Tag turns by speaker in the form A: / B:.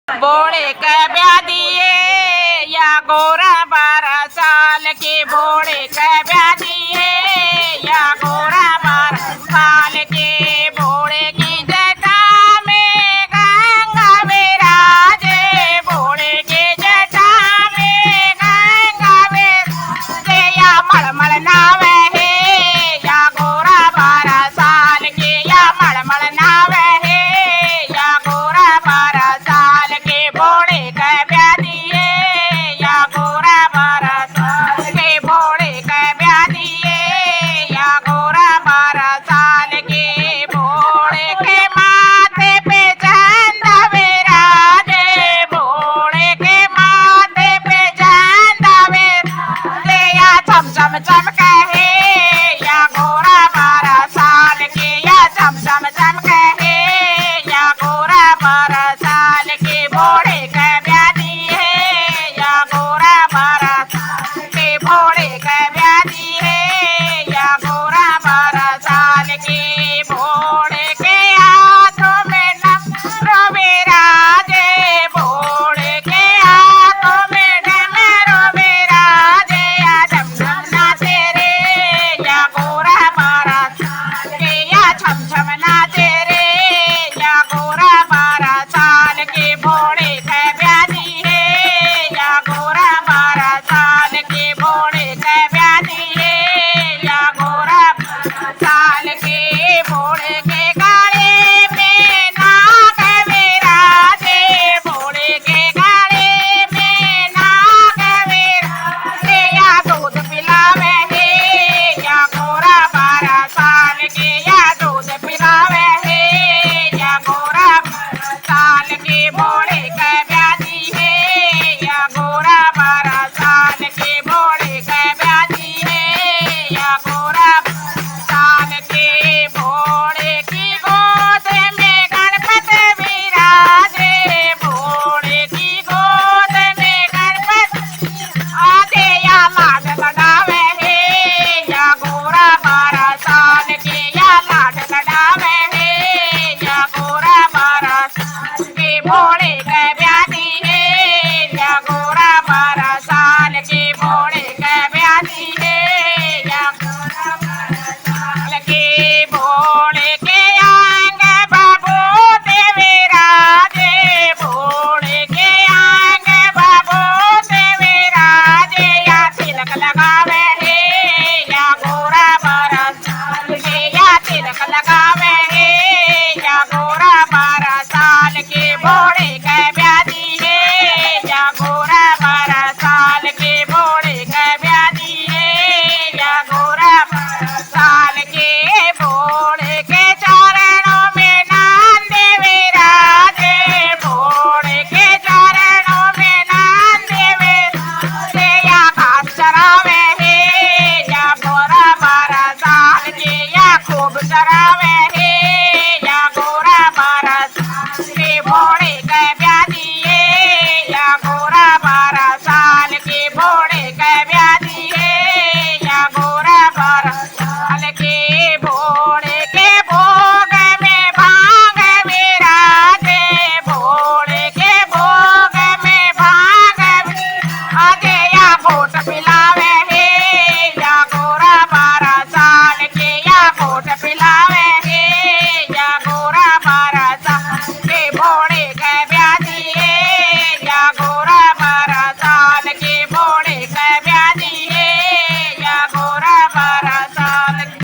A: बोले के ब्याह दिए या गोरा 12 साल के बोले के ब्याह दिए या गोरा 12 साल के बोले की जटा में गंगा विराजे बोले की जटा में गंगा विराजे या मलमल नावे है या गोरा 12 साल के या मलमल नावे है या गोरा 12 साल के बोले के ब्याह दिए या गोरा 12 साल के बोले के ब्याह दिए या गोरा 12 साल के बोले के माथे पे चांद विराजे बोले के माथे पे चांद विराजे या चम चम चमके है या गोरा 12 साल के या चम चम चमके है या गोरा 12 साल के बोले के ब्याह दिए या गोरा 12 के बोले के ब्याह दिए या गोरा 12 साल के बोले के हाथों में डमरू विराजे बोले के हाथों में डमरू विराजे या डम डम नाचे रे या गोरा 12 के या छम छम नाचे रे या गोरा 12 साल के बोले के ब्याह दिए या गोरा 12 साल के बोले के ब्याह दिए या गोरा 12 साल के बोले के गाले में नाग विराजे बोले के गाले में नाग विराजे या दूध पिलावे है या गोरा 12 साल के या दूध पिलावे है या गोरा 12 साल के बोले के ब्याह दिए या गोरा 12 साल के बोले के ब्याह दिए या गोरा 12 साल के बोले की गोद में गणपत विराजे बोले की गोद में गणपत आधे या लाड लडावे है या गोरा 12 साल के या लाड लडावे है या गोरा 12 साल के बोले